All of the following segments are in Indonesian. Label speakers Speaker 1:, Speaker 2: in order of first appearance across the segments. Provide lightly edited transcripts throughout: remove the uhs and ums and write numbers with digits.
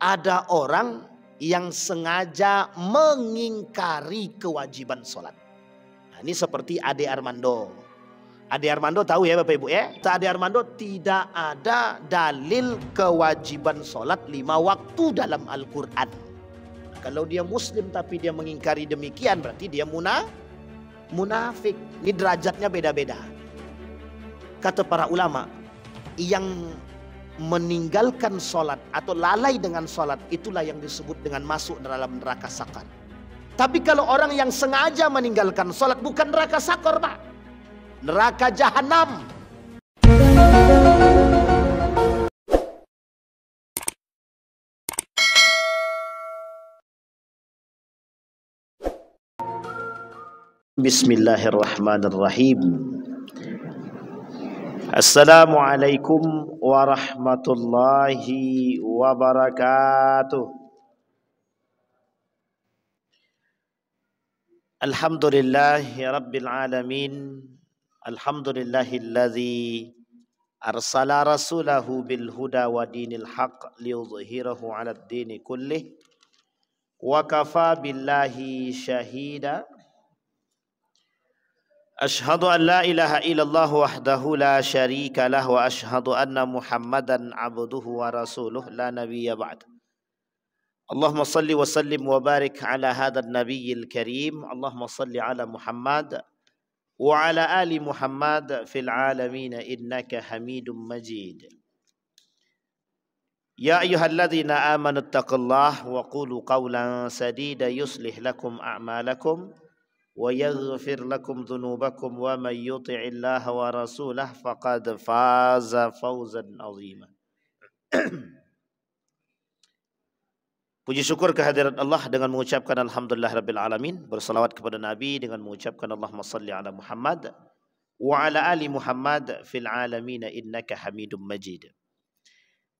Speaker 1: ada orang yang sengaja mengingkari kewajiban sholat. Nah, ini seperti Ade Armando. Ade Armando tahu ya Bapak Ibu ya. Ade Armando tidak ada dalil kewajiban sholat 5 waktu dalam Al-Quran. Kalau dia muslim tapi dia mengingkari demikian, berarti dia munafik. Ini derajatnya beda-beda. Kata para ulama, yang meninggalkan sholat atau lalai dengan sholat, itulah yang disebut dengan masuk dalam neraka sakar. Tapi kalau orang yang sengaja meninggalkan sholat, bukan neraka sakar Pak, neraka jahanam. Bismillahirrahmanirrahim. Assalamualaikum warahmatullahi wabarakatuh. Alhamdulillahi rabbil alamin. Alhamdulillahilladzi arsala rasulahu bil huda wa dinil haq liyudhhirahu 'alad dini kullih wa kafa billahi syahida. Ashhadu an la ilaha illallah wahdahu la syarika lah wa ashhadu anna Muhammadan abduhu wa rasuluh la nabiyya ba'd. Allahumma salli wa sallim wa barik ala hadzal nabiyyil karim. Allahumma salli ala Muhammad wa ala ali Muhammad fil alamin innaka Hamidum Majid. Ya ayyuhalladzina amanu taqullaha wa qulu qawlan sadida yuslih lakum a'malakum wa yaghfir lakum dhunubakum wa man yuti'illaha wa rasulahu faqad faza fawzan 'azima. Puji syukur kehadirat Allah dengan mengucapkan alhamdulillah rabbil alamin, bersalawat kepada Nabi dengan mengucapkan Allahumma salli ala Muhammad wa ala ali Muhammad fil alamin innaka Hamidum Majid.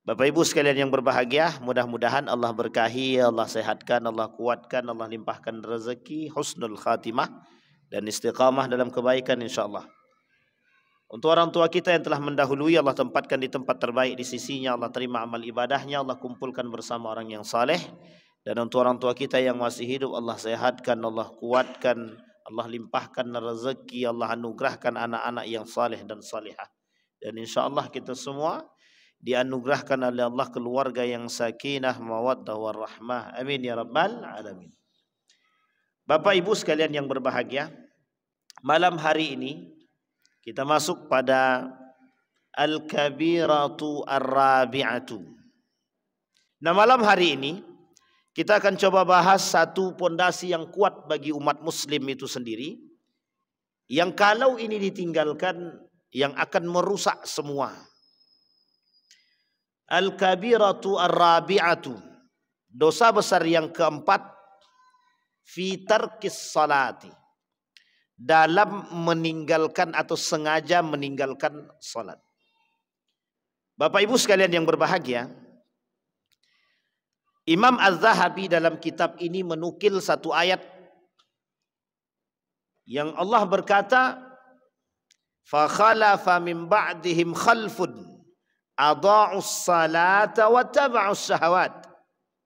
Speaker 1: Bapak Ibu sekalian yang berbahagia, mudah-mudahan Allah berkahi, Allah sehatkan, Allah kuatkan, Allah limpahkan rezeki, husnul khatimah dan istiqamah dalam kebaikan insyaallah. Untuk orang tua kita yang telah mendahului, Allah tempatkan di tempat terbaik di sisinya, Allah terima amal ibadahnya, Allah kumpulkan bersama orang yang saleh. Dan untuk orang tua kita yang masih hidup, Allah sehatkan, Allah kuatkan, Allah limpahkan rezeki, Allah anugerahkan anak-anak yang saleh dan salihah. Dan insyaallah kita semua dianugerahkan oleh Allah keluarga yang sakinah, mawaddah warahmah. Amin ya rabbal alamin. Bapak Ibu sekalian yang berbahagia, malam hari ini kita masuk pada Al-Kabiratu Ar-Rabi'atu. Nah, malam hari ini kita akan coba bahas satu pondasi yang kuat bagi umat muslim itu sendiri, yang kalau ini ditinggalkan yang akan merusak semua. Al-Kabiratu Ar-Rabi'atu, dosa besar yang keempat, fi tarkis salati, dalam meninggalkan atau sengaja meninggalkan salat. Bapak Ibu sekalian yang berbahagia, Imam Az-Zahabi dalam kitab ini menukil satu ayat yang Allah berkata, fa khalafa min ba'dihim khalfun adha'us salata wa taba'us syahawat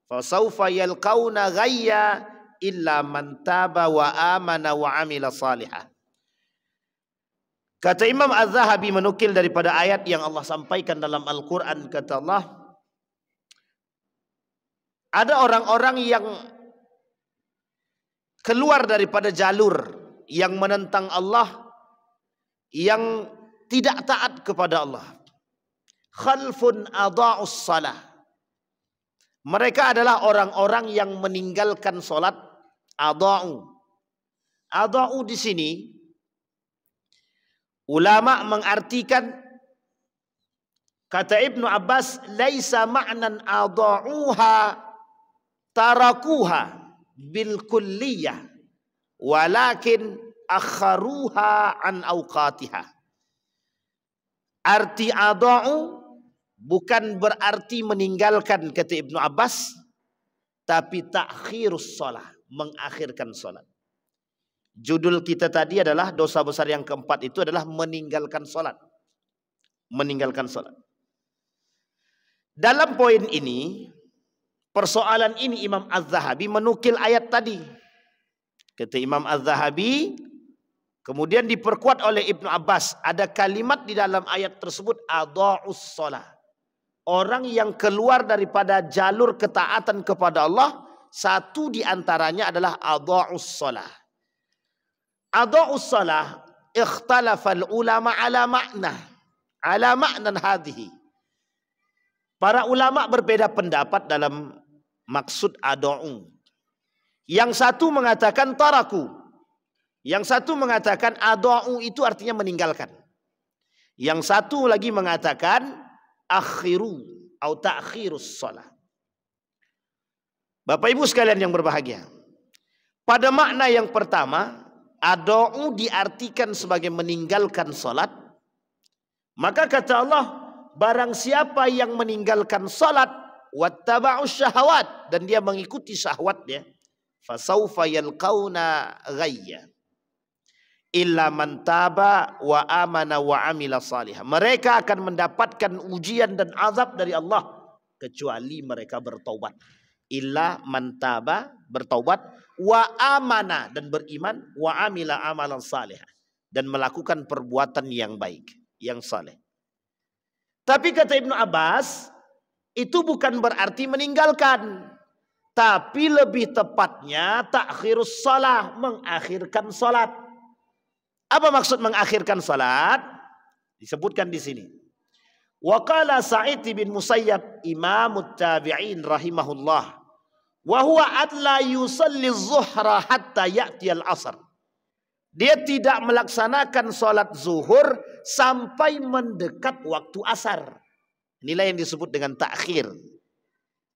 Speaker 1: fa sawfa yalqauna ghayya illa man taba wa amana wa amila salihah. Kata Imam Az-Zahabi menukil daripada ayat yang Allah sampaikan dalam Al-Quran, kata Allah, ada orang-orang yang keluar daripada jalur, yang menentang Allah, yang tidak taat kepada Allah. Khalfun adha'us salah, mereka adalah orang-orang yang meninggalkan solat. Adha'u di sini ulama mengartikan, kata Ibnu Abbas, laisa ma'nan adha'uha tarakuha bil kulliyah walakin akharuha an awqatiha. Arti adha'u bukan berarti meninggalkan, kata Ibnu Abbas, tapi takhirus shalah, mengakhirkan salat. Judul kita tadi adalah dosa besar yang keempat itu adalah meninggalkan salat. Meninggalkan salat. Dalam poin ini persoalan ini Imam Az-Zahabi menukil ayat tadi. Kata Imam Az-Zahabi, kemudian diperkuat oleh Ibnu Abbas. Ada kalimat di dalam ayat tersebut, adha'us shalah. Orang yang keluar daripada jalur ketaatan kepada Allah, satu di antaranya adalah adha'us shalah. Adha'us shalah, ikhtalafal ulama ala ma'nan hadhihi. Para ulama berbeda pendapat dalam maksud adha'u. Yang satu mengatakan taraku. Yang satu mengatakan adha'u itu artinya meninggalkan. Yang satu lagi mengatakan akhiru atau ta'khirus shalah. Bapak Ibu sekalian yang berbahagia. Pada makna yang pertama, adha'u diartikan sebagai meninggalkan salat. Maka kata Allah, barang siapa yang meninggalkan salat wattaba'us syahawat, dan dia mengikuti syahwatnya, fasaufa yalqauna ghayya illa man taba wa amana wa amila salihah. Mereka akan mendapatkan ujian dan azab dari Allah kecuali mereka bertaubat. Illa man taba, bertaubat, wa amana, dan beriman, wa amila amalan salihah, dan melakukan perbuatan yang baik, yang saleh. Tapi kata Ibnu Abbas, itu bukan berarti meninggalkan, tapi lebih tepatnya takhirus shalah, mengakhirkan salat. Apa maksud mengakhirkan salat? Disebutkan di sini. Wa qala Sa'id bin Musayyab imamut tabi'in rahimahullah, wa huwa atla yusalli zuhra hatta ya'ti al-asr. Dia tidak melaksanakan salat zuhur sampai mendekat waktu asar. Inilah yang disebut dengan takhir,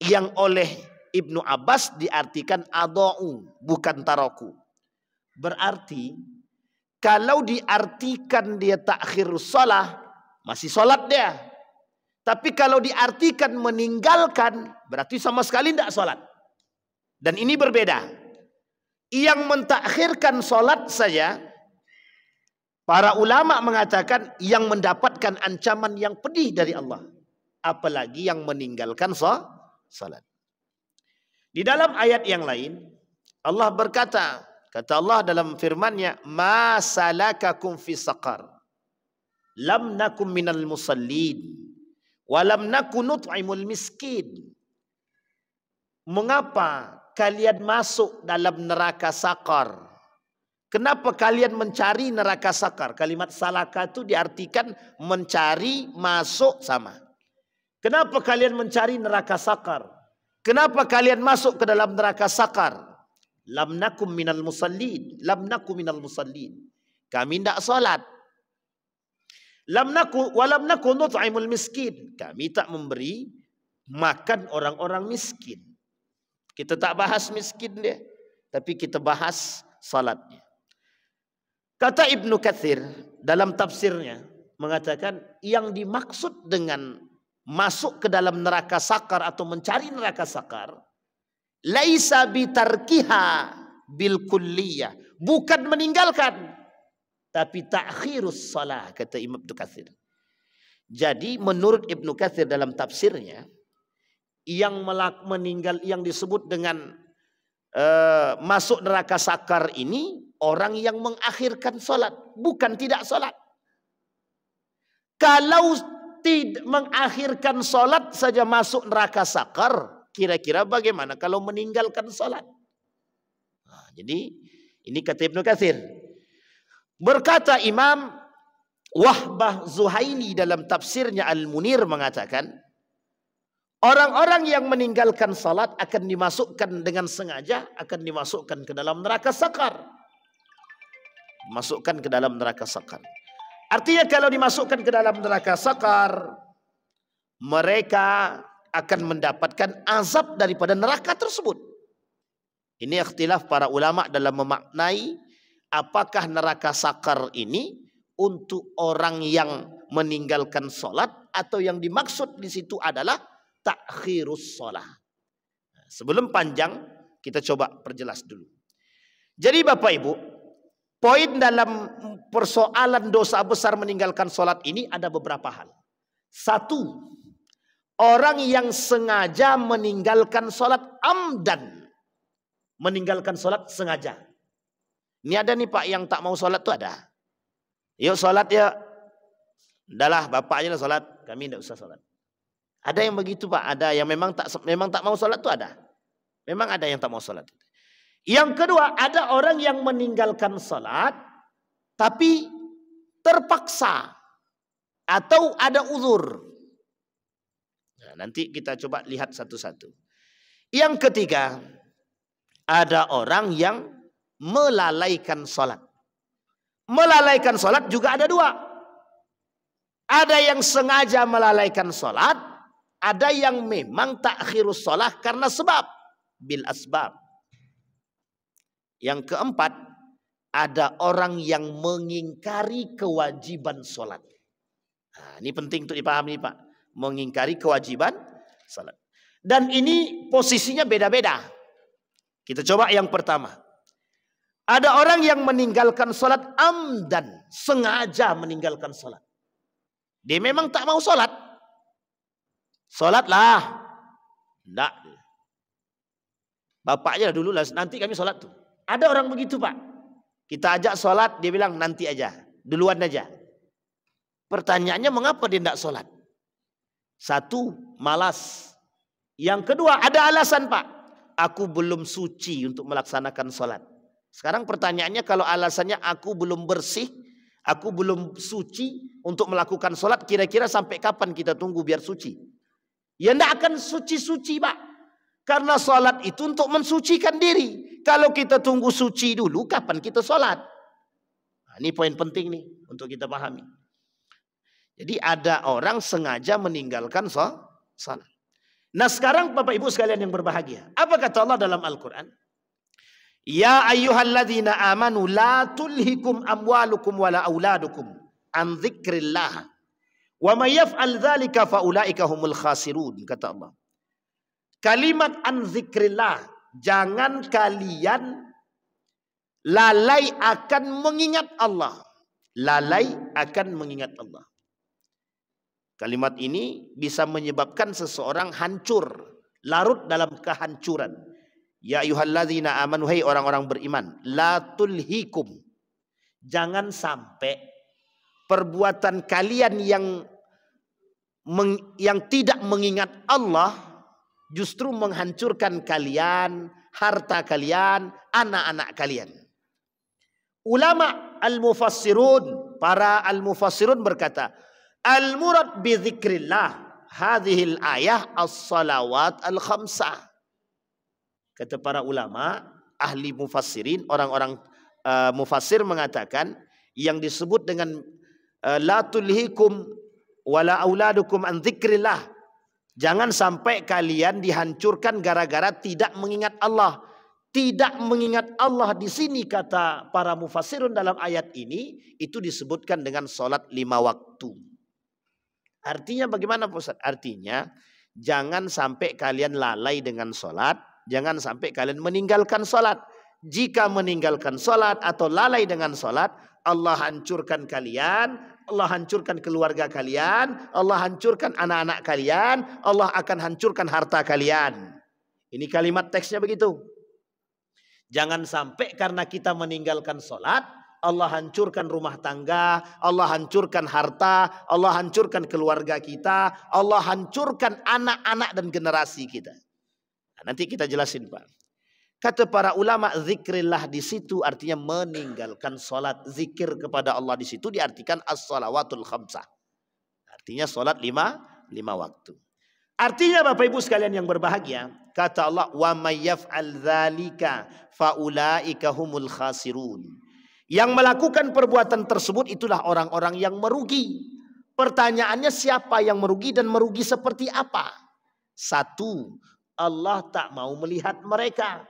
Speaker 1: yang oleh Ibnu Abbas diartikan adha'u, bukan taraku. Berarti kalau diartikan dia takhir shalah, masih salat dia. Tapi kalau diartikan meninggalkan, berarti sama sekali tidak salat. Dan ini berbeda. Yang mentakhirkan salat saja, para ulama mengatakan yang mendapatkan ancaman yang pedih dari Allah. Apalagi yang meninggalkan salat. Di dalam ayat yang lain, Allah berkata, kata Allah dalam firman-Nya, ma salakakum fi saqar lam nakum minal musallin wa lam nakun nut'imul miskin. Mengapa kalian masuk dalam neraka sakar? Kenapa kalian mencari neraka sakar? Kalimat salaka itu diartikan mencari, masuk, sama. Kenapa kalian mencari neraka sakar? Kenapa kalian masuk ke dalam neraka sakar? Lam nakum minal musallin. Lam nakum minal musallin. Kami tidak salat. Lam naku walam naku nut'imul miskin. Kami tak memberi makan orang-orang miskin. Kita tak bahas miskin dia, tapi kita bahas salatnya. Kata Ibnu Katsir dalam tafsirnya mengatakan yang dimaksud dengan masuk ke dalam neraka sakar atau mencari neraka sakar, laisa bitarkiha bil kulliyah, bukan meninggalkan, tapi ta'khirus shalah, kata Imam Ibnu Katsir. Jadi menurut Ibnu Katsir dalam tafsirnya, yang meninggal, yang disebut dengan masuk neraka sakar ini orang yang mengakhirkan salat, bukan tidak salat. Kalau tidak mengakhirkan salat saja masuk neraka sakar, kira-kira bagaimana kalau meninggalkan salat? Nah, jadi ini kata Ibnu Katsir. Berkata Imam Wahbah Zuhaili dalam tafsirnya Al-Munir mengatakan, orang-orang yang meninggalkan salat akan dimasukkan dengan sengaja, akan dimasukkan ke dalam neraka sakar. Masukkan ke dalam neraka sakar. Artinya kalau dimasukkan ke dalam neraka sakar, mereka akan mendapatkan azab daripada neraka tersebut. Ini ikhtilaf para ulama dalam memaknai apakah neraka sakar ini untuk orang yang meninggalkan salat atau yang dimaksud di situ adalah takhirus shalah. Sebelum panjang, kita coba perjelas dulu. Jadi Bapak Ibu, poin dalam persoalan dosa besar meninggalkan salat ini ada beberapa hal. Satu, Orang yang sengaja meninggalkan sholat amdan. Meninggalkan sholat sengaja. Ini ada nih Pak yang tak mau sholat tuh ada. Yuk sholat ya. Udahlah bapaknya lah sholat. Kami tidak usah sholat. Ada yang begitu Pak. Ada yang memang tak mau sholat tuh ada. Memang ada yang tak mau sholat. Yang kedua ada orang yang meninggalkan sholat. Tapi terpaksa. Atau ada uzur. Nah, nanti kita coba lihat satu-satu. Yang ketiga, ada orang yang melalaikan sholat. Melalaikan sholat juga ada dua. Ada yang sengaja melalaikan sholat. Ada yang memang takhirus sholat karena sebab. Bil asbab. Yang keempat, ada orang yang mengingkari kewajiban sholat. Nah, ini penting untuk dipahami Pak. Mengingkari kewajiban salat. Dan ini posisinya beda-beda. Kita coba yang pertama. Ada orang yang meninggalkan salat amdan. Sengaja meninggalkan salat. Dia memang tak mau salat. Salatlah. Tidak. Bapaknya dulu lah. Nanti kami salat tuh. Ada orang begitu Pak. Kita ajak salat. Dia bilang nanti aja. Duluan aja. Pertanyaannya mengapa dia tidak salat? Satu, malas. Yang kedua, ada alasan Pak. Aku belum suci untuk melaksanakan sholat. Sekarang pertanyaannya kalau alasannya aku belum bersih, aku belum suci untuk melakukan sholat, kira-kira sampai kapan kita tunggu biar suci? Ya tidak akan suci-suci Pak. Karena sholat itu untuk mensucikan diri. Kalau kita tunggu suci dulu, kapan kita sholat? Nah, ini poin penting nih untuk kita pahami. Jadi ada orang sengaja meninggalkan salat. Nah sekarang Bapak Ibu sekalian yang berbahagia. Apa kata Allah dalam Al-Quran? Ya ayyuhalladzina amanu la tulhikum amwalukum wala auladukum an dzikrillah. Wa may yaf'al dzalika faulaika humul khasirun. Kata Allah. Kalimat an dzikrillah. Jangan kalian lalai akan mengingat Allah. Lalai akan mengingat Allah. Kalimat ini bisa menyebabkan seseorang hancur, larut dalam kehancuran. Ya ayyuhalladzina amanu, hai orang-orang beriman, la tulhikum. Jangan sampai perbuatan kalian yang tidak mengingat Allah justru menghancurkan kalian, harta kalian, anak-anak kalian. Ulama al-mufassirun, para al-mufassirun berkata, al-murad bi dzikrillah hadhil ayah as-salawat al-khamsah. Kata para ulama, ahli mufassirin, orang-orang mufassir mengatakan yang disebut dengan la tulhikum wala auladukum an dzikrillah. Jangan sampai kalian dihancurkan gara-gara tidak mengingat Allah. Tidak mengingat Allah di sini kata para mufassirun dalam ayat ini itu disebutkan dengan salat 5 waktu. Artinya bagaimana Ustaz? Artinya jangan sampai kalian lalai dengan sholat. Jangan sampai kalian meninggalkan sholat. Jika meninggalkan sholat atau lalai dengan sholat, Allah hancurkan kalian. Allah hancurkan keluarga kalian. Allah hancurkan anak-anak kalian. Allah akan hancurkan harta kalian. Ini kalimat teksnya begitu. Jangan sampai karena kita meninggalkan sholat, Allah hancurkan rumah tangga, Allah hancurkan harta, Allah hancurkan keluarga kita, Allah hancurkan anak-anak dan generasi kita. Nah, nanti kita jelasin Pak. Kata para ulama, zikrillah di situ artinya meninggalkan sholat. Zikir kepada Allah di situ diartikan as-salawatul khamsah. Artinya sholat 5 waktu. Artinya Bapak Ibu sekalian yang berbahagia, kata Allah, wa may yaf'al dzalika faulaika humul khasirun. Yang melakukan perbuatan tersebut itulah orang-orang yang merugi. Pertanyaannya siapa yang merugi dan merugi seperti apa? Satu, Allah tak mau melihat mereka.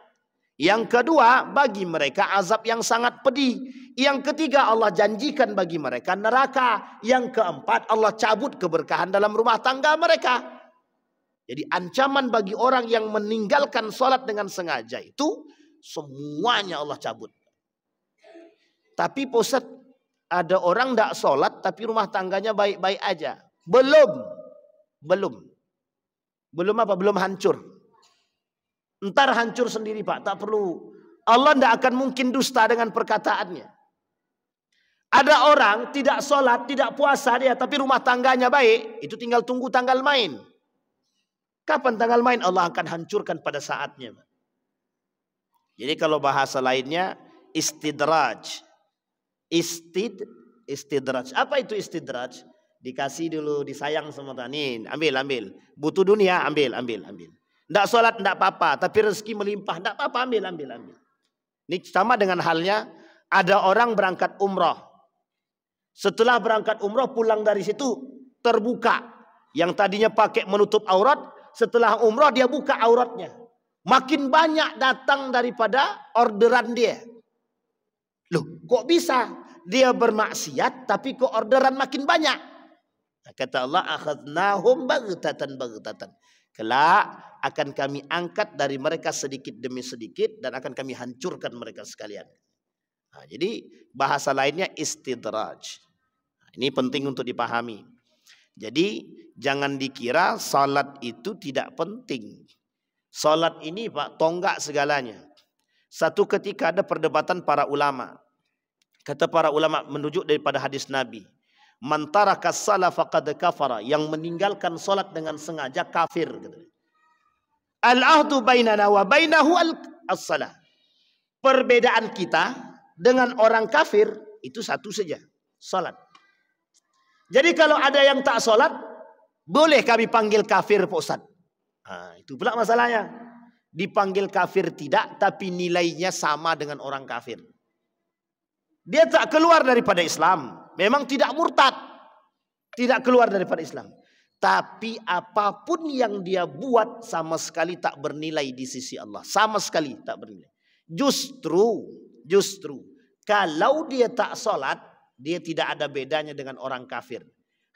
Speaker 1: Yang kedua, bagi mereka azab yang sangat pedih. Yang ketiga, Allah janjikan bagi mereka neraka. Yang keempat, Allah cabut keberkahan dalam rumah tangga mereka. Jadi ancaman bagi orang yang meninggalkan sholat dengan sengaja itu semuanya Allah cabut. Tapi Ustaz, ada orang tidak sholat tapi rumah tangganya baik-baik aja. Belum. Belum apa? Belum hancur. Ntar hancur sendiri Pak, tak perlu. Allah tidak akan mungkin dusta dengan perkataannya. Ada orang tidak sholat, tidak puasa dia, tapi rumah tangganya baik, itu tinggal tunggu tanggal main. Kapan tanggal main? Allah akan hancurkan pada saatnya. Jadi kalau bahasa lainnya istidraj. Istidraj. Apa itu istidraj? Dikasih dulu, disayang sama tani, ambil. Butuh dunia, ambil. Tidak sholat, tidak apa-apa, tapi rezeki melimpah, tidak apa-apa, ambil. Ini sama dengan halnya ada orang berangkat umroh. Setelah berangkat umroh pulang dari situ terbuka. Yang tadinya pakai menutup aurat, setelah umroh dia buka auratnya. Makin banyak datang daripada orderan dia. Loh, kok bisa? Dia bermaksiat tapi kok orderan makin banyak. Kata Allah, akhadnahum baghtatan. Kelak akan kami angkat dari mereka sedikit demi sedikit dan akan kami hancurkan mereka sekalian. Nah, jadi bahasa lainnya istidraj. Nah, ini penting untuk dipahami. Jadi jangan dikira salat itu tidak penting. Salat ini Pak, tonggak segalanya. Satu ketika ada perdebatan para ulama. Kata para ulama menunjuk daripada hadis Nabi. Man taraka shalah faqad kafara, yang meninggalkan salat dengan sengaja kafir. Al-ahdu bainana wa bainahu as-salah. Perbedaan kita dengan orang kafir itu satu saja, salat. Jadi kalau ada yang tak salat, boleh kami panggil kafir Pak Ustaz. Nah, itu pula masalahnya. Dipanggil kafir tidak, tapi nilainya sama dengan orang kafir. Dia tak keluar daripada Islam. Memang tidak murtad. Tidak keluar daripada Islam. Tapi apapun yang dia buat sama sekali tak bernilai di sisi Allah. Sama sekali tak bernilai. Justru. Kalau dia tak sholat, dia tidak ada bedanya dengan orang kafir.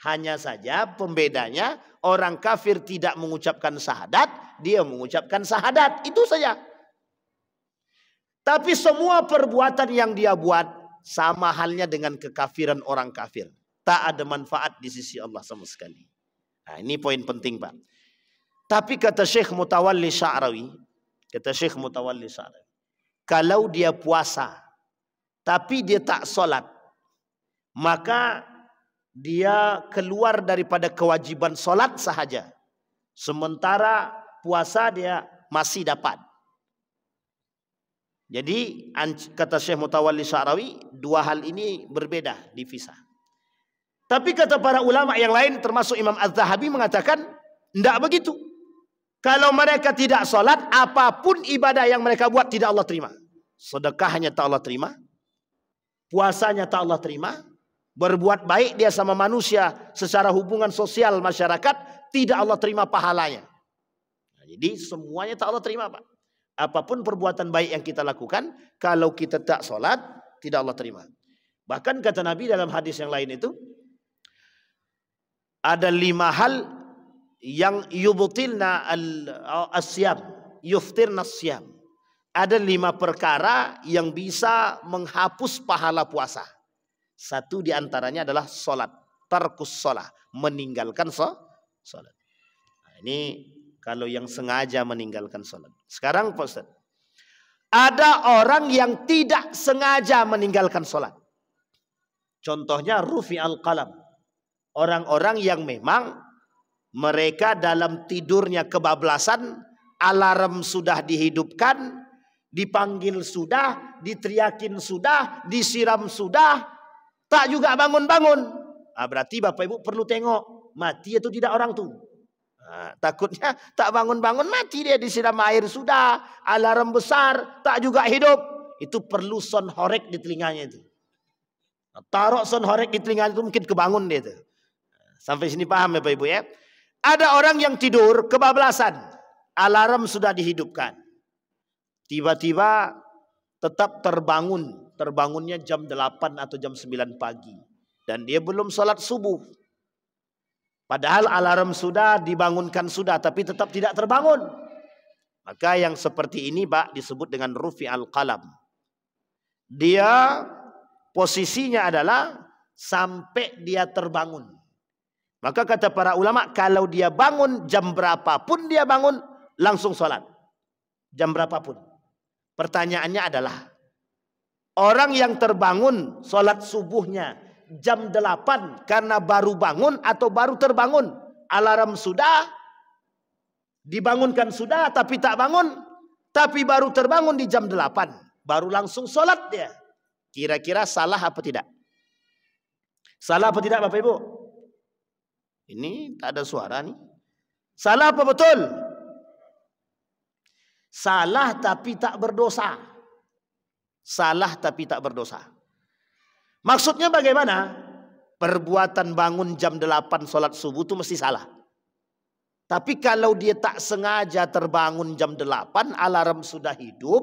Speaker 1: Hanya saja pembedanya orang kafir tidak mengucapkan syahadat. Dia mengucapkan syahadat. Itu saja. Tapi semua perbuatan yang dia buat sama halnya dengan kekafiran orang kafir. Tak ada manfaat di sisi Allah sama sekali. Nah, ini poin penting Pak. Tapi kata Syekh Mutawalli Sya'rawi, kalau dia puasa, tapi dia tak sholat, maka dia keluar daripada kewajiban sholat sahaja. Sementara puasa dia masih dapat. Jadi kata Syekh Mutawalli Sya'rawi, dua hal ini berbeda, dipisah. Tapi kata para ulama yang lain termasuk Imam Az-Zahabi mengatakan tidak begitu. Kalau mereka tidak sholat, apapun ibadah yang mereka buat tidak Allah terima. Sedekahnya tak Allah terima, puasanya tak Allah terima, berbuat baik dia sama manusia secara hubungan sosial masyarakat tidak Allah terima pahalanya. Nah, jadi semuanya tak Allah terima Pak. Apapun perbuatan baik yang kita lakukan, kalau kita tak sholat, tidak Allah terima. Bahkan kata Nabi dalam hadis yang lain itu, ada 5 hal yang yubtilna al-asyam, yuftirna asyam. Ada 5 perkara yang bisa menghapus pahala puasa. Satu diantaranya adalah sholat, tarkus sholat, meninggalkan sholat. Nah, ini kalau yang sengaja meninggalkan sholat. Sekarang Pak Ustaz, ada orang yang tidak sengaja meninggalkan sholat. Contohnya rufi al-qalam. Orang-orang yang memang mereka dalam tidurnya kebablasan, alarm sudah dihidupkan, dipanggil sudah, diteriakin sudah, disiram sudah, tak juga bangun-bangun. Nah, berarti Bapak Ibu perlu tengok, mati atau tidak orang tuh. Nah, takutnya tak bangun-bangun mati dia, disiram air sudah, alarm besar, tak juga hidup. Itu perlu son horek di telinganya itu. Nah, taruh son horek di telinganya itu mungkin kebangun dia itu. Sampai sini paham ya Bapak Ibu ya. Ada orang yang tidur kebablasan, alarm sudah dihidupkan. Tiba-tiba tetap terbangun. Terbangunnya jam 8 atau jam 9 pagi. Dan dia belum sholat subuh. Padahal alarm sudah dibangunkan sudah, tapi tetap tidak terbangun. Maka yang seperti ini Pak disebut dengan rufi al-qalam. Dia posisinya adalah sampai dia terbangun. Maka kata para ulama, kalau dia bangun jam berapapun dia bangun, langsung sholat. Jam berapapun. Pertanyaannya adalah, orang yang terbangun sholat subuhnya jam 8 karena baru bangun atau baru terbangun. Alarm sudah, dibangunkan sudah tapi tak bangun, tapi baru terbangun di jam 8. Baru langsung sholat dia. Kira-kira salah apa tidak? Salah apa tidak Bapak Ibu? Ini tak ada suara nih. Salah apa betul? Salah tapi tak berdosa. Salah tapi tak berdosa. Maksudnya bagaimana? Perbuatan bangun jam 8 sholat subuh itu mesti salah. Tapi kalau dia tak sengaja terbangun jam 8, alarm sudah hidup,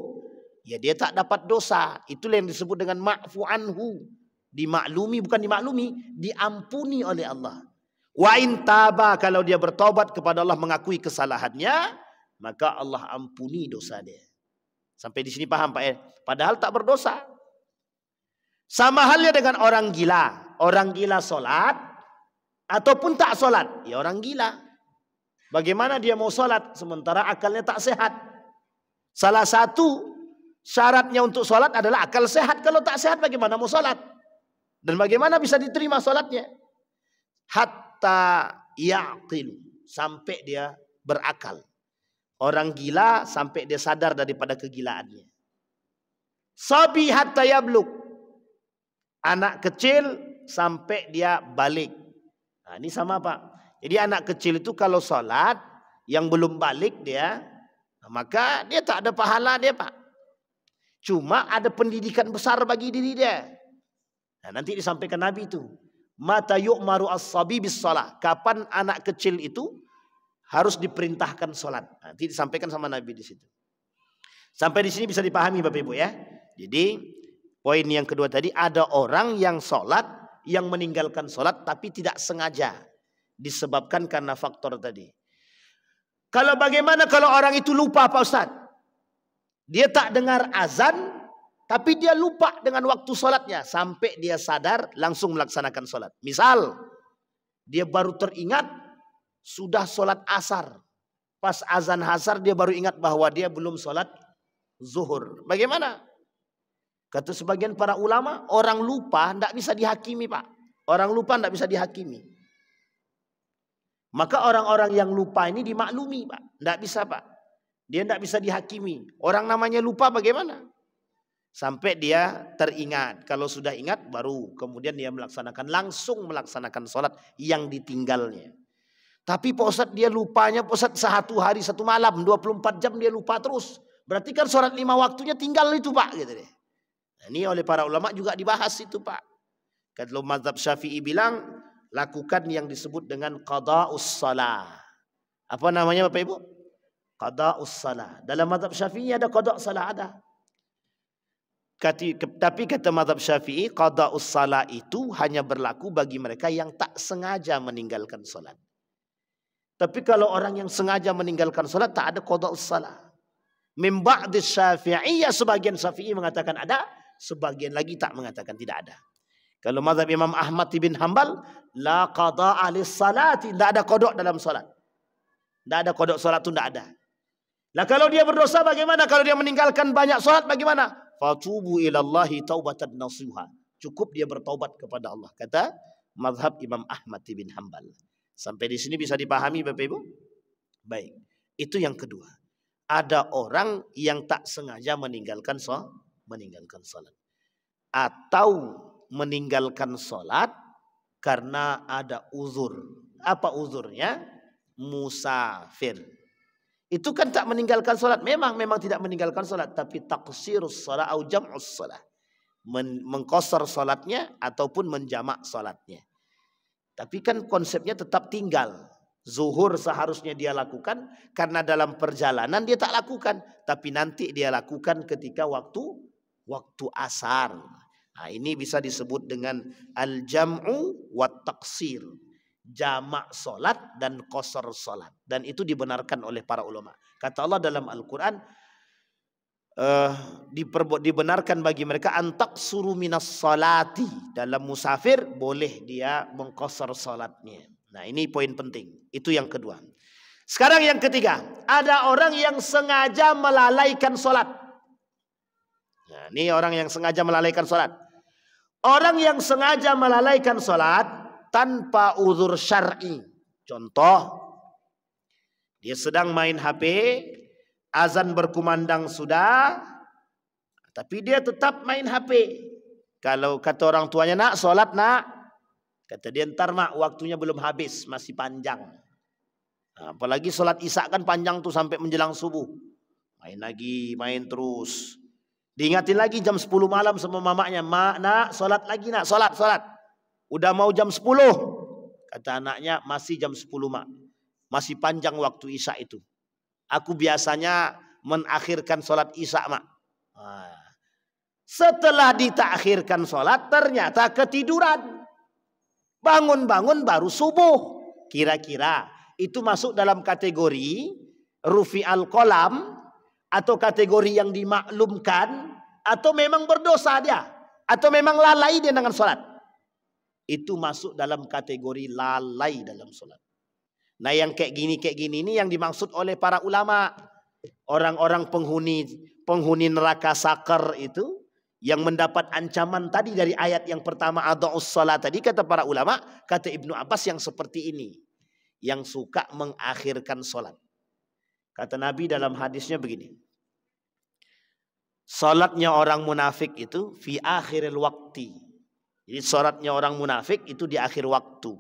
Speaker 1: ya dia tak dapat dosa. Itulah yang disebut dengan ma'fu anhu. Dimaklumi, bukan dimaklumi, diampuni oleh Allah. Wa in taba, kalau dia bertobat kepada Allah mengakui kesalahannya, maka Allah ampuni dosa dia. Sampai di sini paham Pak ya? Padahal tak berdosa. Sama halnya dengan orang gila. Orang gila sholat ataupun tak sholat, ya orang gila. Bagaimana dia mau sholat sementara akalnya tak sehat? Salah satu syaratnya untuk sholat adalah akal sehat. Kalau tak sehat bagaimana mau sholat? Dan bagaimana bisa diterima sholatnya? Hatta yaqilu, sampai dia berakal. Orang gila sampai dia sadar daripada kegilaannya. Sabi hatta yablug, anak kecil sampai dia balik. Nah, ini sama Pak. Jadi anak kecil itu kalau sholat yang belum balik dia, maka dia tak ada pahala dia Pak. Cuma ada pendidikan besar bagi diri dia. Nah, nanti disampaikan Nabi itu. Mata yu'maru as-sabi bis shalah. Kapan anak kecil itu harus diperintahkan sholat. Nanti disampaikan sama Nabi di situ. Sampai di sini bisa dipahami Bapak Ibu ya. Jadi poin yang kedua tadi, ada orang yang sholat, yang meninggalkan sholat tapi tidak sengaja. Disebabkan karena faktor tadi. Kalau bagaimana kalau orang itu lupa Pak Ustadz? Dia tak dengar azan, tapi dia lupa dengan waktu sholatnya. Sampai dia sadar langsung melaksanakan sholat. Misal, dia baru teringat sudah sholat asar. Pas azan asar dia baru ingat bahwa dia belum sholat zuhur. Bagaimana? Kata sebagian para ulama, orang lupa tidak bisa dihakimi Pak. Orang lupa tidak bisa dihakimi. Maka orang-orang yang lupa ini dimaklumi Pak. Tidak bisa Pak. Dia tidak bisa dihakimi. Orang namanya lupa bagaimana? Sampai dia teringat. Kalau sudah ingat baru kemudian dia langsung melaksanakan sholat yang ditinggalnya. Tapi Pak Ustadz dia lupanya Pak Ustadz 1 hari 1 malam 24 jam dia lupa terus. Berarti kan sholat 5 waktunya tinggal itu Pak. Gitu deh. Nah, ini oleh para ulama juga dibahas itu Pak. Kalau mazhab Syafi'i bilang lakukan yang disebut dengan qada'us shalah. Apa namanya Bapak Ibu? Qada'us shalah. Dalam mazhab Syafi'i ada qada' salah ada. Tapi kata mazhab Syafi'i, qada'us shalah itu hanya berlaku bagi mereka yang tak sengaja meninggalkan salat. Tapi kalau orang yang sengaja meninggalkan salat tak ada qada'us shalah. Min ba'dis Syafi'iyah, sebagian Syafi'i mengatakan ada, sebagian lagi tak mengatakan tidak ada. Kalau mazhab Imam Ahmad bin Hanbal, la qada'a lis salati, tidak ada qada' dalam salat. Tidak ada qada' salat itu tidak ada. Nah kalau dia berdosa bagaimana? Kalau dia meninggalkan banyak salat bagaimana? Fatubu ilallahi taubatan nasuha. Cukup dia bertaubat kepada Allah. Kata mazhab Imam Ahmad bin Hanbal. Sampai di sini bisa dipahami Bapak Ibu? Baik. Itu yang kedua. Ada orang yang tak sengaja meninggalkan salat. Atau meninggalkan salat karena ada uzur. Apa uzurnya? Musafir. Itu kan tak meninggalkan salat. Memang tidak meninggalkan salat, tapi taqsirus salat atau jam'us salat. Mengqasar salatnya ataupun menjamak salatnya. Tapi kan konsepnya tetap tinggal. Zuhur seharusnya dia lakukan karena dalam perjalanan dia tak lakukan, tapi nanti dia lakukan ketika waktu asar. Nah, ini bisa disebut dengan al-jam'u wat taqsir. Jamak solat dan qasar solat. Dan itu dibenarkan oleh para ulama. Kata Allah dalam Al-Quran, dibenarkan bagi mereka antaqsuru minas salati. Dalam musafir boleh dia mengqasar solatnya. Nah, ini poin penting. Itu yang kedua. Sekarang yang ketiga, ada orang yang sengaja melalaikan sholat. Nah, ini orang yang sengaja melalaikan sholat. Orang yang sengaja melalaikan sholat tanpa uzur syar'i. Contoh, dia sedang main HP, azan berkumandang sudah, tapi dia tetap main HP. Kalau kata orang tuanya, nak sholat nak, kata dia, ntar mak waktunya belum habis, masih panjang. Nah, apalagi sholat isya kan panjang tuh sampai menjelang subuh. Main lagi, main terus. Diingatin lagi jam 10 malam sama mamanya, mak nak sholat lagi nak, sholat. Udah mau jam 10. Kata anaknya, masih jam 10 mak. Masih panjang waktu isya itu. Aku biasanya menakhirkan sholat isya mak. Nah, setelah ditakhirkan sholat ternyata ketiduran. Bangun-bangun baru subuh. Kira-kira itu masuk dalam kategori rufi al-qalam atau kategori yang dimaklumkan, atau memang berdosa dia, atau memang lalai dia dengan sholat. Itu masuk dalam kategori lalai dalam sholat. Nah, yang kayak gini ini yang dimaksud oleh para ulama. Orang-orang penghuni neraka sakar itu yang mendapat ancaman tadi dari ayat yang pertama, adha'us shalat tadi, kata para ulama, kata Ibnu Abbas, yang seperti ini, yang suka mengakhirkan sholat. Kata Nabi dalam hadisnya begini, sholatnya orang munafik itu fi akhiril wakti. Jadi sholatnya orang munafik itu di akhir waktu.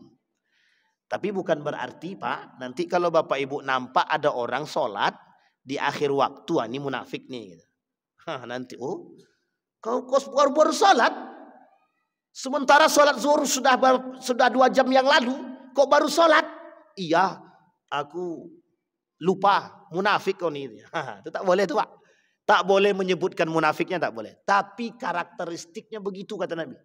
Speaker 1: Tapi bukan berarti Pak, nanti kalau Bapak Ibu nampak ada orang sholat di akhir waktu, ini munafik nih. Nanti, kau baru sholat, sementara sholat zuhur sudah 2 jam yang lalu, kok baru sholat? Iya, aku lupa, munafik kau nih. Itu tak boleh tuh Pak. Tak boleh menyebutkan munafiknya, tak boleh. Tapi karakteristiknya begitu kata Nabi.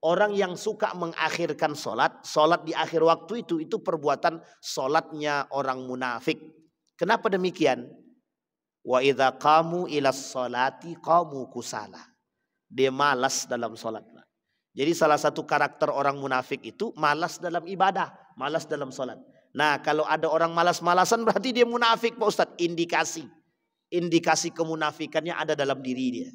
Speaker 1: Orang yang suka mengakhirkan sholat di akhir waktu itu perbuatan sholatnya orang munafik. Kenapa demikian? Wa idza qamu ilas sholati qamu kusala. Dia malas dalam sholat. Jadi salah satu karakter orang munafik itu malas dalam ibadah, malas dalam sholat. Nah, kalau ada orang malas-malasan berarti dia munafik Pak Ustadz. Indikasi kemunafikannya ada dalam diri dia.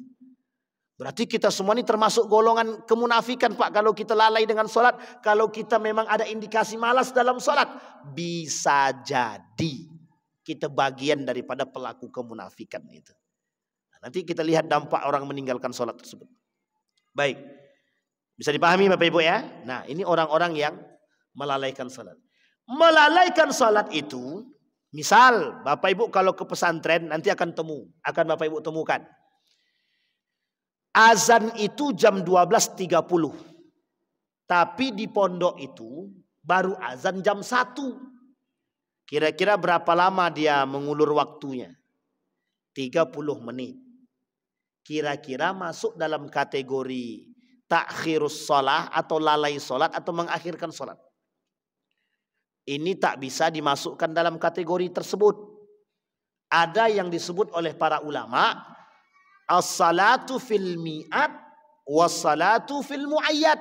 Speaker 1: Berarti kita semua ini termasuk golongan kemunafikan Pak. Kalau kita lalai dengan sholat, kalau kita memang ada indikasi malas dalam sholat, bisa jadi kita bagian daripada pelaku kemunafikan itu. Nanti kita lihat dampak orang meninggalkan sholat tersebut. Baik, bisa dipahami Bapak Ibu ya. Nah, ini orang-orang yang melalaikan sholat. Melalaikan sholat itu, misal Bapak Ibu kalau ke pesantren nanti akan Bapak Ibu temukan. Azan itu jam 12.30. Tapi di pondok itu baru azan jam 1. Kira-kira berapa lama dia mengulur waktunya? 30 menit. Kira-kira masuk dalam kategori takhirus shalah atau lalai sholat atau mengakhirkan sholat. Ini tak bisa dimasukkan dalam kategori tersebut. Ada yang disebut oleh para ulama as-salatu fil mi'at was-salatu fil mu'ayyad.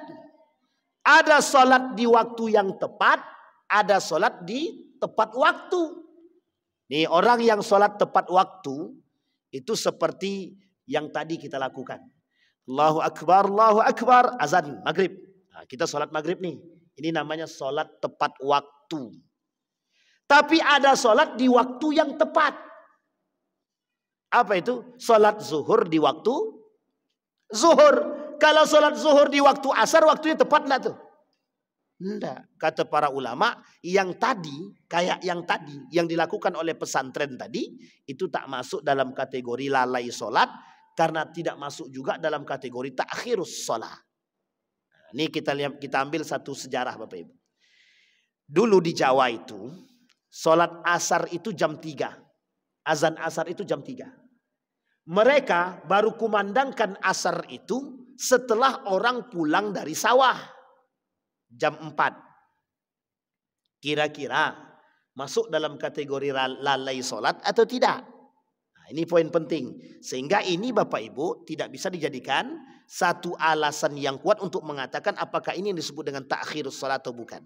Speaker 1: Ada salat di waktu yang tepat, ada salat di tepat waktu. Nih, orang yang salat tepat waktu itu seperti yang tadi kita lakukan. Allahu Akbar, azan maghrib. Nah, kita salat maghrib nih. Ini namanya salat tepat waktu. Tapi ada salat di waktu yang tepat. Apa itu? Salat zuhur di waktu zuhur. Kalau salat zuhur di waktu asar, waktunya tepat enggak tuh? Enggak. Kata para ulama, yang dilakukan oleh pesantren tadi, itu tak masuk dalam kategori lalai salat, karena tidak masuk juga dalam kategori ta'khirus shalah. Nah, ini kita ambil satu sejarah Bapak Ibu. Dulu di Jawa itu, salat asar itu jam 3. Azan asar itu jam 3. Mereka baru kumandangkan asar itu setelah orang pulang dari sawah. Jam 4. Kira-kira masuk dalam kategori lalai sholat atau tidak? Nah, ini poin penting. Sehingga ini Bapak Ibu tidak bisa dijadikan satu alasan yang kuat untuk mengatakan apakah ini yang disebut dengan ta'khirus sholat atau bukan.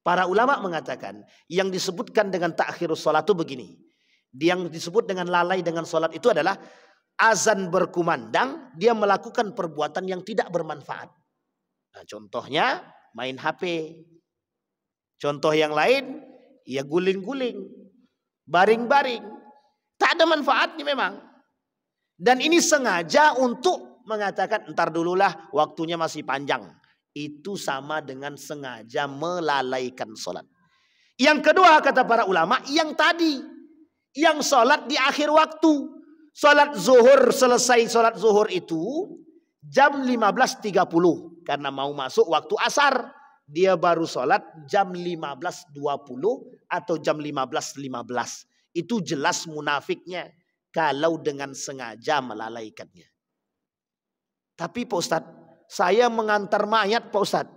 Speaker 1: Para ulama mengatakan yang disebutkan dengan ta'khirus salat itu begini. Yang disebut dengan lalai dengan salat itu adalah azan berkumandang, dia melakukan perbuatan yang tidak bermanfaat. Nah, contohnya main HP. Contoh yang lain, ya guling-guling, baring-baring. Tak ada manfaatnya memang. Dan ini sengaja untuk mengatakan entar dululah waktunya masih panjang. Itu sama dengan sengaja melalaikan sholat. Yang kedua kata para ulama, yang tadi. Yang sholat di akhir waktu. Sholat zuhur, selesai sholat zuhur itu jam 15.30. Karena mau masuk waktu asar. Dia baru sholat jam 15.20 atau jam 15.15. Itu jelas munafiknya. Kalau dengan sengaja melalaikannya. Tapi Pak Ustadz, saya mengantar mayat Pak Ustadz.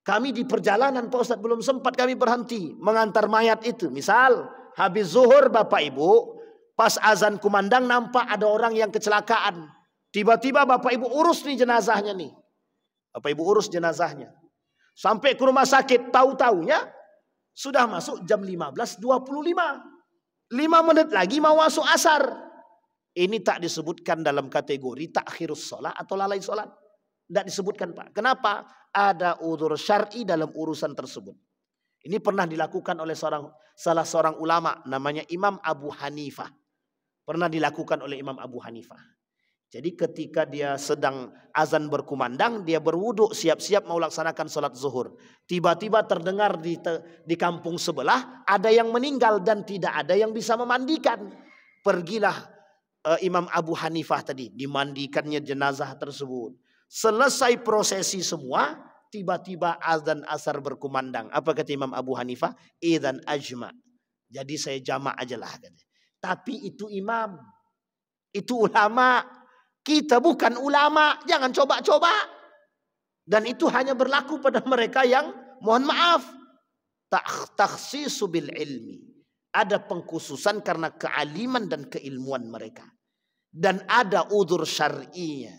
Speaker 1: Kami di perjalanan Pak Ustadz, belum sempat kami berhenti mengantar mayat itu. Misal habis zuhur Bapak Ibu, pas azan kumandang nampak ada orang yang kecelakaan. Tiba-tiba Bapak Ibu urus nih jenazahnya nih. Bapak Ibu urus jenazahnya. Sampai ke rumah sakit, tahu-taunya sudah masuk jam 15.25. 5 menit lagi mau masuk asar. Ini tak disebutkan dalam kategori takhirus sholat atau lalai sholat. Tidak disebutkan Pak. Kenapa? Ada udzur syar'i dalam urusan tersebut. Ini pernah dilakukan oleh salah seorang ulama namanya Imam Abu Hanifah. Pernah dilakukan oleh Imam Abu Hanifah. Jadi ketika dia sedang azan berkumandang, dia berwudu siap-siap mau laksanakan sholat zuhur. Tiba-tiba terdengar di kampung sebelah ada yang meninggal dan tidak ada yang bisa memandikan. Pergilah Imam Abu Hanifah tadi, dimandikannya jenazah tersebut. Selesai prosesi semua, tiba-tiba azan asar berkumandang. Apa kata Imam Abu Hanifah? Idzan ajma. Jadi saya jamak aja lah. Tapi itu imam, itu ulama. Kita bukan ulama, jangan coba-coba. Dan itu hanya berlaku pada mereka yang, mohon maaf, takhsisu bil ilmi. Ada pengkhususan karena kealiman dan keilmuan mereka. Dan ada udzur syar'inya.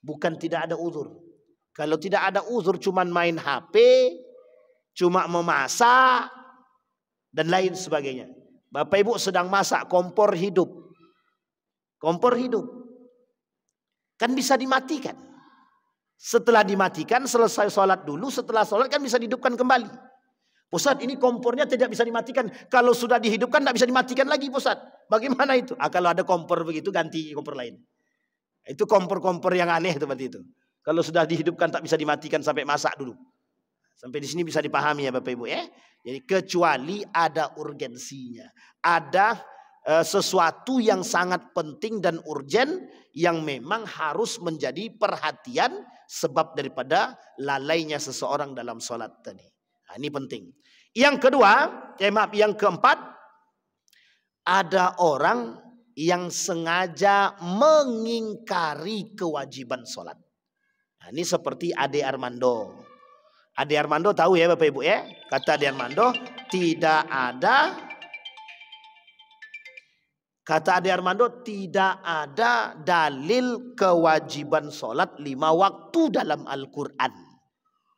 Speaker 1: Bukan tidak ada udzur. Kalau tidak ada udzur cuma main HP, cuma memasak, dan lain sebagainya. Bapak Ibu sedang masak kompor hidup. Kompor hidup. Kan bisa dimatikan. Setelah dimatikan, selesai sholat dulu. Setelah sholat kan bisa dihidupkan kembali. Ustadz, ini kompornya tidak bisa dimatikan. Kalau sudah dihidupkan tidak bisa dimatikan lagi Ustadz. Bagaimana itu? Kalau ada kompor begitu ganti kompor lain. Itu kompor-kompor yang aneh seperti itu. Kalau sudah dihidupkan tak bisa dimatikan sampai masak dulu. Sampai di sini bisa dipahami ya Bapak Ibu ya. Jadi kecuali ada urgensinya. Ada sesuatu yang sangat penting dan urgen yang memang harus menjadi perhatian sebab daripada lalainya seseorang dalam sholat tadi. Nah, ini penting. Yang kedua, yang keempat, ada orang yang sengaja mengingkari kewajiban sholat. Nah, ini seperti Ade Armando. Ade Armando tahu ya Bapak Ibu ya. Kata Ade Armando, Kata Ade Armando, tidak ada dalil kewajiban sholat 5 waktu dalam Al-Quran.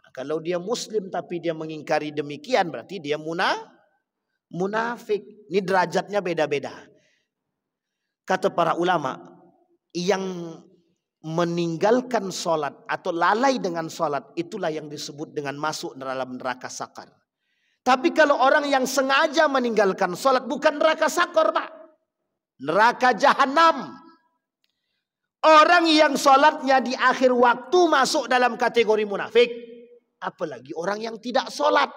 Speaker 1: Nah, kalau dia muslim tapi dia mengingkari demikian, berarti dia munafik. Ini derajatnya beda-beda. Kata para ulama, yang meninggalkan sholat atau lalai dengan sholat, itulah yang disebut dengan masuk dalam neraka sakar. Tapi kalau orang yang sengaja meninggalkan sholat, bukan neraka sakar Pak. Neraka jahanam. Orang yang sholatnya di akhir waktu masuk dalam kategori munafik. Apalagi orang yang tidak sholat.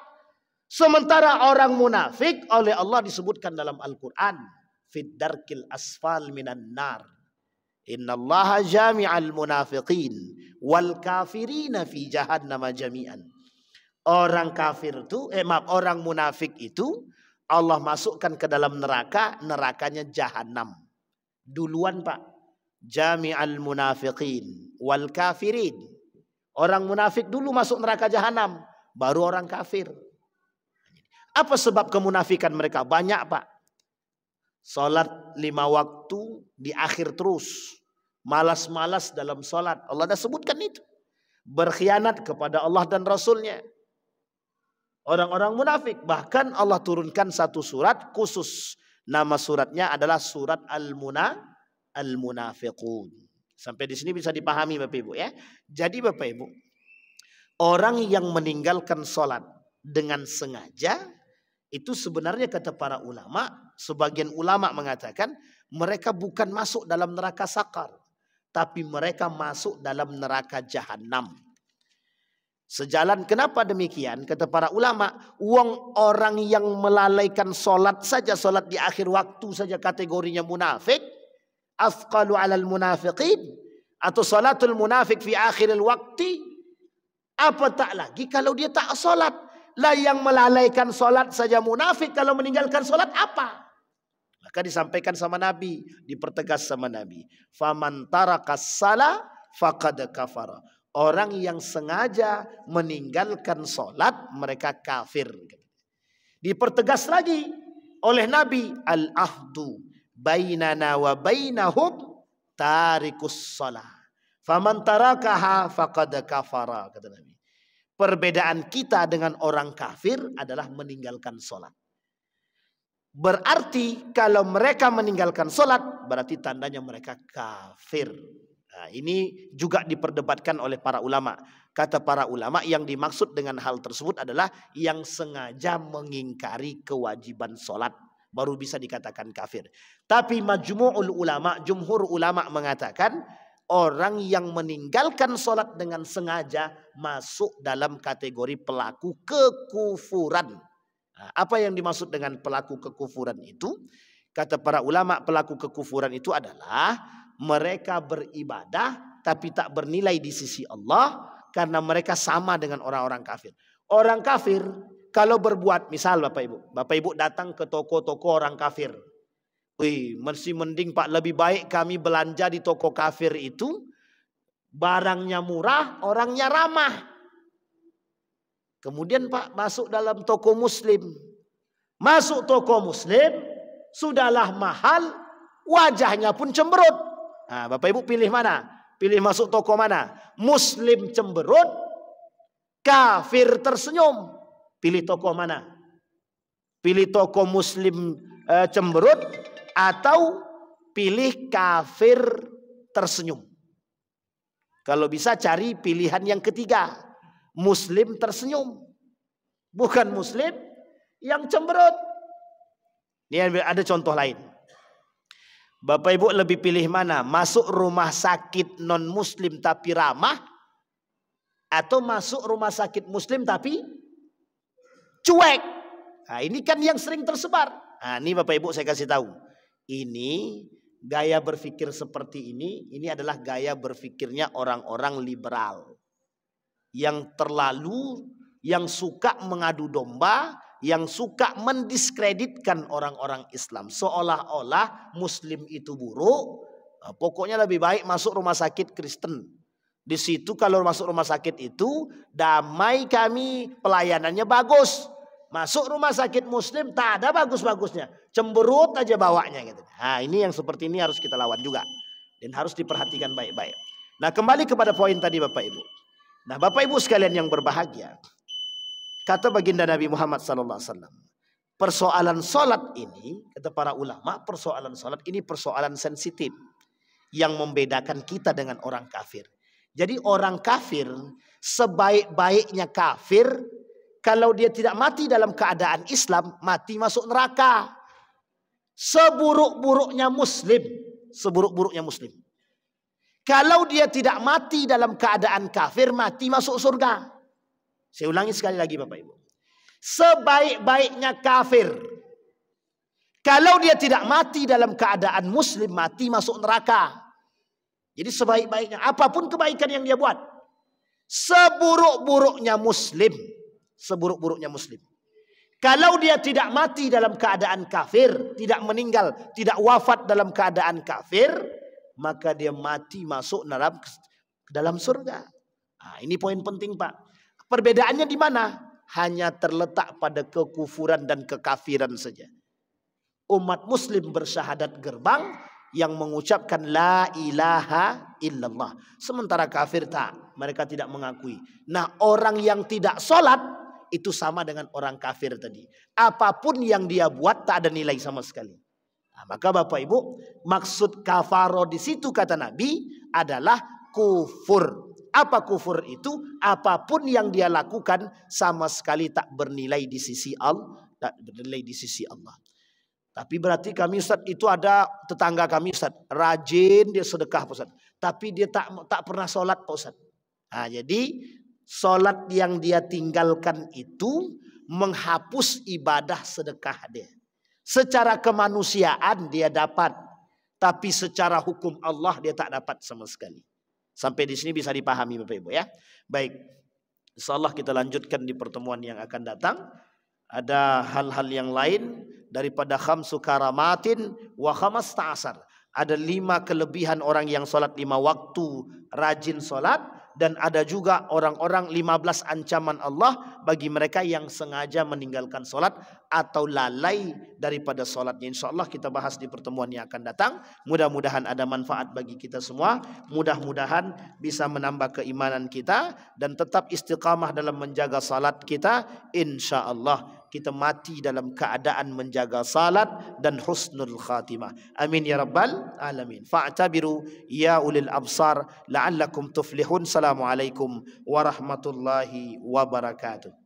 Speaker 1: Sementara orang munafik oleh Allah disebutkan dalam Al-Quran. Fid darkil asfal minan nar. Innallaha jami'al munafiqin. Wal kafirina fi jahannama jami'an. Orang kafir itu, orang munafik itu Allah masukkan ke dalam neraka, nerakanya jahanam. Duluan Pak. Jami'al munafiqin wal kafirin. Orang munafik dulu masuk neraka jahanam, baru orang kafir. Apa sebab kemunafikan mereka? Banyak Pak. Salat 5 waktu di akhir terus. Malas-malas dalam salat. Allah dah sebutkan itu. Berkhianat kepada Allah dan Rasulnya. Orang-orang munafik. Bahkan Allah turunkan satu surat khusus. Nama suratnya adalah surat Al-Munafiqun. Sampai di sini bisa dipahami Bapak Ibu ya. Jadi Bapak Ibu, orang yang meninggalkan sholat dengan sengaja, itu sebenarnya kata para ulama, sebagian ulama mengatakan mereka bukan masuk dalam neraka sakar, tapi mereka masuk dalam neraka jahanam. Sejalan kenapa demikian? Kata para ulama, orang yang melalaikan solat saja, solat di akhir waktu saja kategorinya munafik. Afqalu alal munafiqin, atau salatul munafik fi akhiril waktu. Apa tak lagi kalau dia tak solat. Lah yang melalaikan solat saja munafik, kalau meninggalkan solat apa? Maka disampaikan sama Nabi, dipertegas sama Nabi. Faman tarakas salah faqad kafara. Orang yang sengaja meninggalkan sholat, mereka kafir. Dipertegas lagi oleh Nabi, al-ahdu bainana wa bainahum tarikus sholat. Faman tarakaha faqad kafara, kata Nabi. Perbedaan kita dengan orang kafir adalah meninggalkan sholat. Berarti kalau mereka meninggalkan sholat, berarti tandanya mereka kafir. Nah, ini juga diperdebatkan oleh para ulama. Kata para ulama, yang dimaksud dengan hal tersebut adalah yang sengaja mengingkari kewajiban sholat, baru bisa dikatakan kafir. Tapi majmu'ul ulama, jumhur ulama mengatakan orang yang meninggalkan sholat dengan sengaja masuk dalam kategori pelaku kekufuran. Nah, apa yang dimaksud dengan pelaku kekufuran itu? Kata para ulama, pelaku kekufuran itu adalah mereka beribadah tapi tak bernilai di sisi Allah karena mereka sama dengan orang-orang kafir. Orang kafir kalau berbuat, misal Bapak Ibu datang ke toko-toko orang kafir. Wih, masih mending Pak, lebih baik kami belanja di toko kafir itu, barangnya murah, orangnya ramah. Kemudian Pak masuk dalam toko muslim. Masuk toko muslim, sudahlah mahal, wajahnya pun cemberut. Nah, Bapak Ibu pilih mana? Pilih masuk toko mana? Muslim cemberut, kafir tersenyum. Pilih toko mana? Pilih toko muslim cemberut atau pilih kafir tersenyum? Kalau bisa cari pilihan yang ketiga. Muslim tersenyum. Bukan muslim yang cemberut. Ini ada contoh lain. Bapak Ibu lebih pilih mana? Masuk rumah sakit non muslim tapi ramah, atau masuk rumah sakit muslim tapi cuek? Nah, ini kan yang sering tersebar. Nah, ini Bapak Ibu saya kasih tahu. Ini gaya berpikir seperti ini adalah gaya berpikirnya orang-orang liberal. Yang terlalu, yang suka mengadu domba, yang suka mendiskreditkan orang-orang Islam. Seolah-olah muslim itu buruk. Nah, pokoknya lebih baik masuk rumah sakit Kristen. Di situ kalau masuk rumah sakit itu damai kami, pelayanannya bagus. Masuk rumah sakit muslim tak ada bagus-bagusnya. Cemberut aja bawanya gitu. Nah, ini yang seperti ini harus kita lawan juga. Dan harus diperhatikan baik-baik. Nah, kembali kepada poin tadi Bapak Ibu. Nah, Bapak Ibu sekalian yang berbahagia. Kata baginda Nabi Muhammad SAW, persoalan solat ini, kata para ulama, persoalan solat ini persoalan sensitif yang membedakan kita dengan orang kafir. Jadi orang kafir, sebaik-baiknya kafir, kalau dia tidak mati dalam keadaan Islam, mati masuk neraka. Seburuk-buruknya muslim, seburuk-buruknya muslim. Kalau dia tidak mati dalam keadaan kafir, mati masuk surga. Saya ulangi sekali lagi Bapak Ibu. Sebaik-baiknya kafir, kalau dia tidak mati dalam keadaan muslim, mati masuk neraka. Jadi sebaik-baiknya, apapun kebaikan yang dia buat. Seburuk-buruknya muslim, seburuk-buruknya muslim, kalau dia tidak mati dalam keadaan kafir, tidak meninggal, tidak wafat dalam keadaan kafir, maka dia mati masuk dalam surga. Nah, ini poin penting Pak. Perbedaannya di mana? Hanya terletak pada kekufuran dan kekafiran saja. Umat muslim bersyahadat gerbang yang mengucapkan la ilaha illallah. Sementara kafir tak, mereka tidak mengakui. Nah, orang yang tidak sholat itu sama dengan orang kafir tadi. Apapun yang dia buat tak ada nilai sama sekali. Nah, maka Bapak Ibu, maksud kafaro di situ kata Nabi adalah kufur. Apa kufur itu? Apapun yang dia lakukan sama sekali tak bernilai di sisi Allah, tak bernilai di sisi Allah. Tapi berarti kami Ustaz, itu ada tetangga kami Ustaz, rajin dia sedekah Ustaz, tapi dia tak pernah sholat Pak Ustaz. Nah, jadi sholat yang dia tinggalkan itu menghapus ibadah sedekah dia. Secara kemanusiaan dia dapat, tapi secara hukum Allah dia tak dapat sama sekali. Sampai di sini bisa dipahami Bapak Ibu ya. Baik, insyaallah kita lanjutkan di pertemuan yang akan datang. Ada hal-hal yang lain daripada khamsu karamatin wa khamas ta'asar. Ada 5 kelebihan orang yang sholat 5 waktu, rajin sholat. Dan ada juga orang-orang 15 ancaman Allah bagi mereka yang sengaja meninggalkan sholat atau lalai daripada sholatnya. InsyaAllah kita bahas di pertemuan yang akan datang. Mudah-mudahan ada manfaat bagi kita semua. Mudah-mudahan bisa menambah keimanan kita dan tetap istiqamah dalam menjaga salat kita. InsyaAllah kita mati dalam keadaan menjaga salat dan husnul khatimah. Amin ya rabbal alamin. Fa'tabiru ya ulil absar la'allakum tuflihun. Assalamualaikum warahmatullahi wabarakatuh.